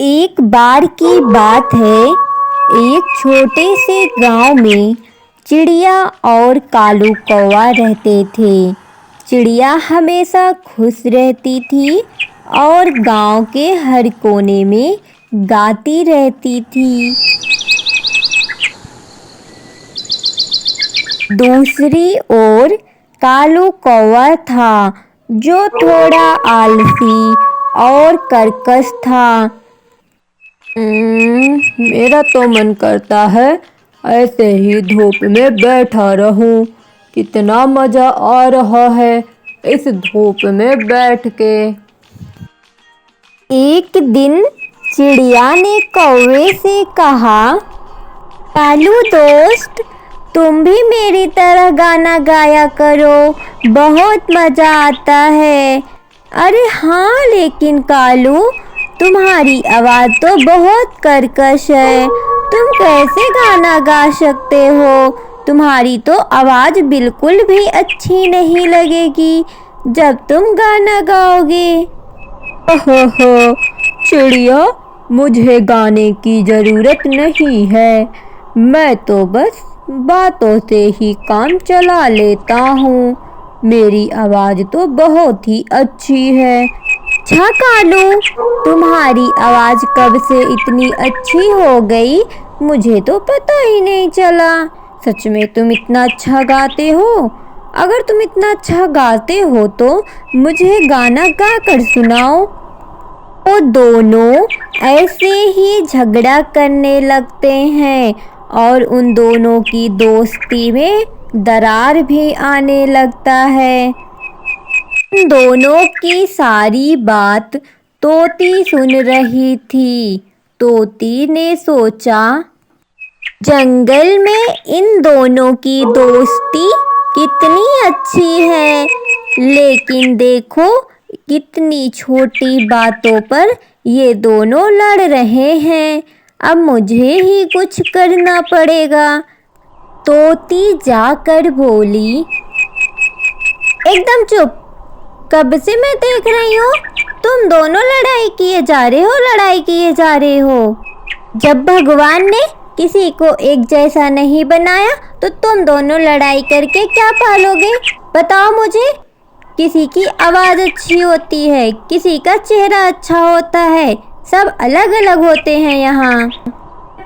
एक बार की बात है। एक छोटे से गांव में चिड़िया और कालू कौवा रहते थे। चिड़िया हमेशा खुश रहती थी और गांव के हर कोने में गाती रहती थी। दूसरी ओर कालू कौवा था, जो थोड़ा आलसी और कर्कश था। मेरा तो मन करता है ऐसे ही धूप में बैठा रहूं। कितना मजा आ रहा है इस धूप में बैठ के। एक दिन चिड़िया ने कौवे से कहा, कालू दोस्त, तुम भी मेरी तरह गाना गाया करो, बहुत मजा आता है। अरे हाँ, लेकिन कालू, तुम्हारी आवाज़ तो बहुत कर्कश है, तुम कैसे गाना गा सकते हो? तुम्हारी तो आवाज़ बिल्कुल भी अच्छी नहीं लगेगी जब तुम गाना गाओगे। ओहो चिड़िया, मुझे गाने की ज़रूरत नहीं है, मैं तो बस बातों से ही काम चला लेता हूँ। मेरी आवाज़ तो बहुत ही अच्छी है। अच्छा कालू, तुम्हारी आवाज़ कब से इतनी अच्छी हो गई, मुझे तो पता ही नहीं चला। सच में तुम इतना अच्छा गाते हो? अगर तुम इतना अच्छा गाते हो तो मुझे गाना गा कर सुनाओ। वो दोनों ऐसे ही झगड़ा करने लगते हैं और उन दोनों की दोस्ती में दरार भी आने लगता है। उन दोनों की सारी बात तोती सुन रही थी। तोती ने सोचा, जंगल में इन दोनों की दोस्ती कितनी अच्छी है, लेकिन देखो कितनी छोटी बातों पर ये दोनों लड़ रहे हैं। अब मुझे ही कुछ करना पड़ेगा। तोती जाकर बोली, एकदम चुप, कब से मैं देख रही हूँ तुम दोनों लड़ाई किए जा रहे हो। जब भगवान ने किसी को एक जैसा नहीं बनाया तो तुम दोनों लड़ाई करके क्या पालोगे? बताओ मुझे। किसी की आवाज़ अच्छी होती है, किसी का चेहरा अच्छा होता है, सब अलग अलग होते हैं। यहाँ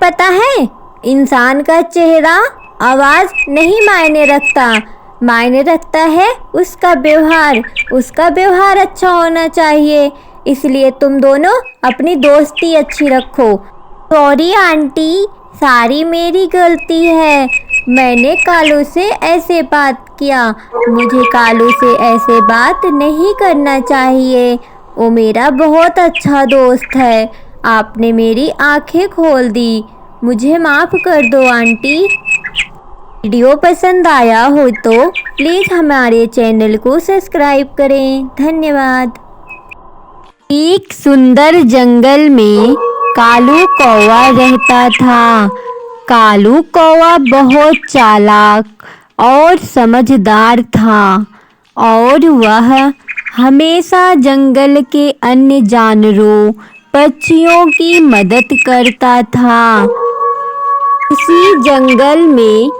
पता है, इंसान का चेहरा आवाज़ नहीं मायने रखता, मायने रखता है उसका व्यवहार अच्छा होना चाहिए। इसलिए तुम दोनों अपनी दोस्ती अच्छी रखो। सॉरी आंटी, सारी मेरी गलती है, मैंने कालू से ऐसे बात किया। मुझे कालू से ऐसे बात नहीं करना चाहिए, वो मेरा बहुत अच्छा दोस्त है। आपने मेरी आंखें खोल दी, मुझे माफ़ कर दो आंटी। वीडियो पसंद आया हो तो प्लीज़ हमारे चैनल को सब्सक्राइब करें। धन्यवाद। एक सुंदर जंगल में कालू कौवा रहता था। कालू कौवा बहुत चालाक और समझदार था और वह हमेशा जंगल के अन्य जानवरों, पक्षियों की मदद करता था। उसी जंगल में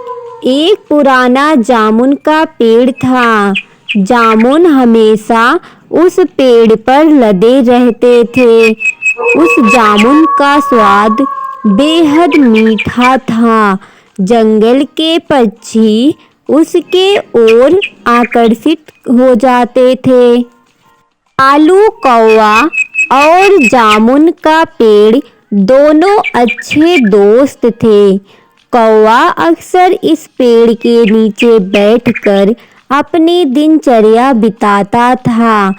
एक पुराना जामुन का पेड़ था। जामुन हमेशा उस पेड़ पर लदे रहते थे। उस जामुन का स्वाद बेहद मीठा था। जंगल के पक्षी उसके ओर आकर्षित हो जाते थे। कालू कौवा और जामुन का पेड़ दोनों अच्छे दोस्त थे। कौवा अक्सर इस पेड़ के नीचे बैठकर अपनी दिनचर्या बिताता था।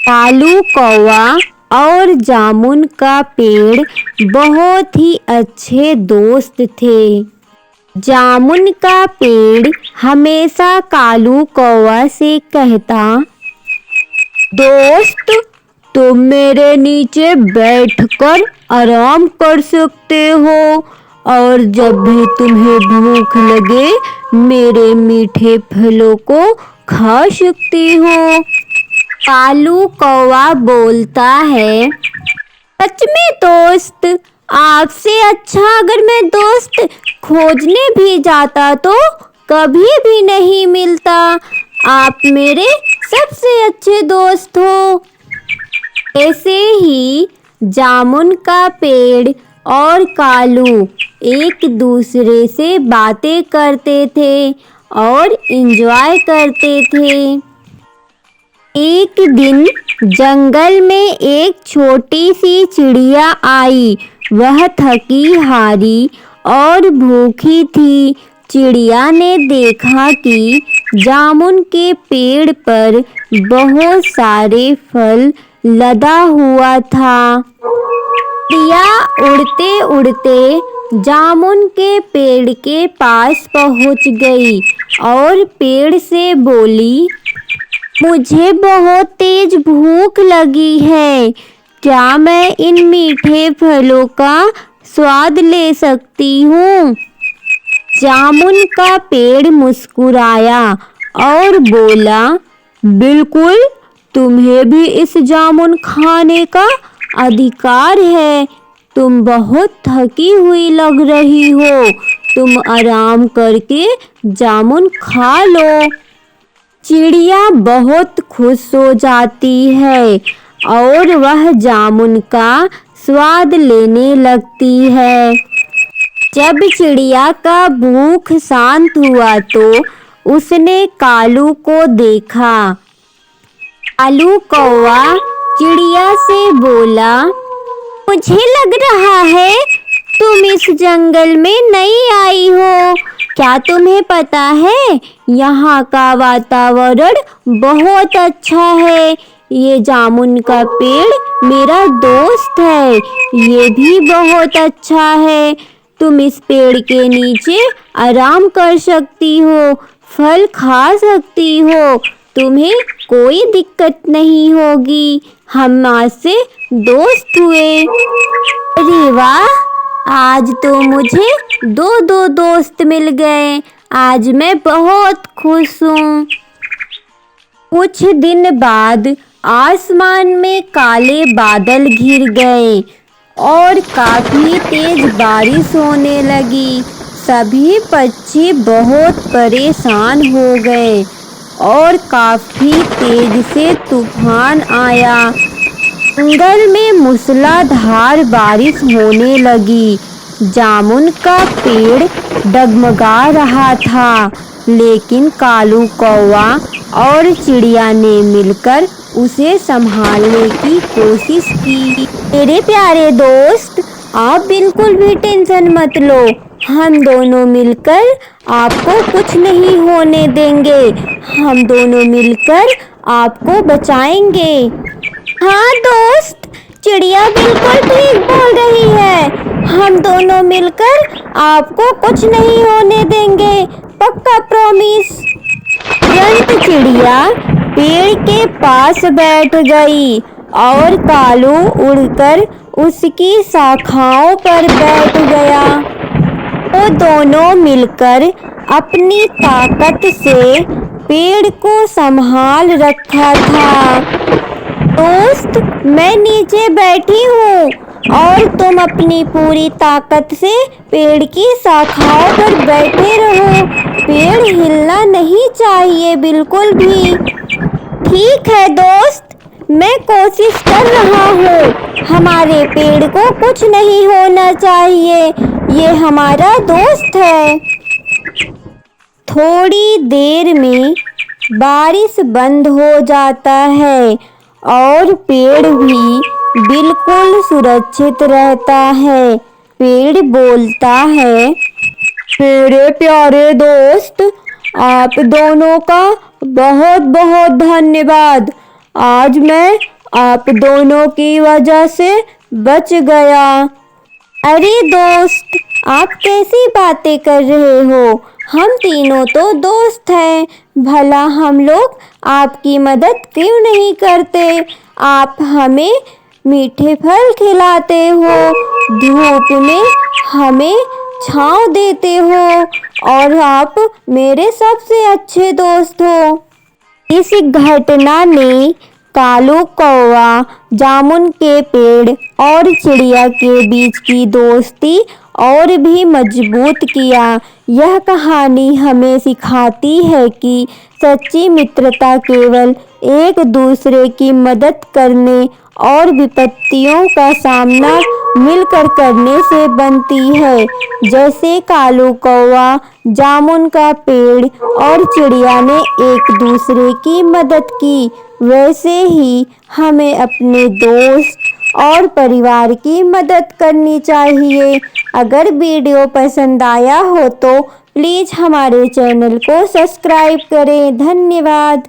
कालू कौवा और जामुन का पेड़ बहुत ही अच्छे दोस्त थे। जामुन का पेड़ हमेशा कालू कौवा से कहता, दोस्त, तुम मेरे नीचे बैठकर आराम कर सकते हो और जब भी तुम्हें भूख लगे मेरे मीठे फलों को खा सकती हो। कालू कौवा बोलता है, सच में दोस्त, आपसे अच्छा अगर मैं दोस्त खोजने भी जाता तो कभी भी नहीं मिलता। आप मेरे सबसे अच्छे दोस्त हो। ऐसे ही जामुन का पेड़ और कालू एक दूसरे से बातें करते थे और एंजॉय करते थे। एक दिन जंगल में एक छोटी सी चिड़िया आई। वह थकी हारी और भूखी थी। चिड़िया ने देखा कि जामुन के पेड़ पर बहुत सारे फल लदा हुआ था। चिड़िया उड़ते उड़ते जामुन के पेड़ के पास पहुंच गई और पेड़ से बोली, मुझे बहुत तेज भूख लगी है। क्या मैं इन मीठे फलों का स्वाद ले सकती हूँ? जामुन का पेड़ मुस्कुराया और बोला, बिल्कुल, तुम्हें भी इस जामुन खाने का अधिकार है। तुम बहुत थकी हुई लग रही हो। तुम आराम करके जामुन खा लो। चिड़िया बहुत खुश हो जाती है और वह जामुन का स्वाद लेने लगती है। जब चिड़िया का भूख शांत हुआ तो उसने कालू को देखा। कालू कौवा चिड़िया से बोला, मुझे लग रहा है तुम इस जंगल में नई आई हो। क्या तुम्हें पता है यहाँ का वातावरण बहुत अच्छा है। ये जामुन का पेड़ मेरा दोस्त है, ये भी बहुत अच्छा है। तुम इस पेड़ के नीचे आराम कर सकती हो, फल खा सकती हो, तुम्हें कोई दिक्कत नहीं होगी। हम आज से दोस्त हुए। अरे वाह, आज तो मुझे दो दोस्त मिल गए। आज मैं बहुत खुश हूँ। कुछ दिन बाद आसमान में काले बादल घिर गए और काफी तेज बारिश होने लगी। सभी पक्षी बहुत परेशान हो गए और काफी तेज से तूफान आया। जंगल में मूसलाधार बारिश होने लगी। जामुन का पेड़ डगमगा रहा था, लेकिन कालू कौवा और चिड़िया ने मिलकर उसे संभालने की कोशिश की। मेरे प्यारे दोस्त, आप बिल्कुल भी टेंशन मत लो। हम दोनों मिलकर आपको कुछ नहीं होने देंगे। हम दोनों मिलकर आपको बचाएंगे। हाँ दोस्त, चिड़िया बिल्कुल ठीक बोल रही है। हम दोनों मिलकर आपको कुछ नहीं होने देंगे, पक्का प्रॉमिस। तुरंत चिड़िया पेड़ के पास बैठ गई और कालू उड़कर उसकी शाखाओं पर बैठ गया। वो दोनों मिलकर अपनी ताकत से पेड़ को संभाल रखा था। दोस्त, मैं नीचे बैठी हूँ और तुम अपनी पूरी ताकत से पेड़ की शाखाओं पर बैठे रहो। पेड़ हिलना नहीं चाहिए बिल्कुल भी। ठीक है दोस्त, मैं कोशिश कर रहा हूँ। हमारे पेड़ को कुछ नहीं होना चाहिए, ये हमारा दोस्त है। थोड़ी देर में बारिश बंद हो जाता है और पेड़ भी बिल्कुल सुरक्षित रहता है। पेड़ बोलता है, मेरे प्यारे दोस्त, आप दोनों का बहुत बहुत धन्यवाद। आज मैं आप दोनों की वजह से बच गया। अरे दोस्त, आप कैसी बातें कर रहे हो? हम तीनों तो दोस्त हैं। भला हम लोग आपकी मदद क्यों नहीं करते? आप हमें मीठे फल खिलाते हो, धूप में हमें छांव देते हो और आप मेरे सबसे अच्छे दोस्त हो। इस घटना ने कालू कौवा, जामुन के पेड़ और चिड़िया के बीच की दोस्ती और भी मजबूत किया। यह कहानी हमें सिखाती है कि सच्ची मित्रता केवल एक दूसरे की मदद करने और विपत्तियों का सामना मिलकर करने से बनती है। जैसे कालू कौवा, जामुन का पेड़ और चिड़िया ने एक दूसरे की मदद की, वैसे ही हमें अपने दोस्त और परिवार की मदद करनी चाहिए। अगर वीडियो पसंद आया हो तो प्लीज़ हमारे चैनल को सब्सक्राइब करें। धन्यवाद।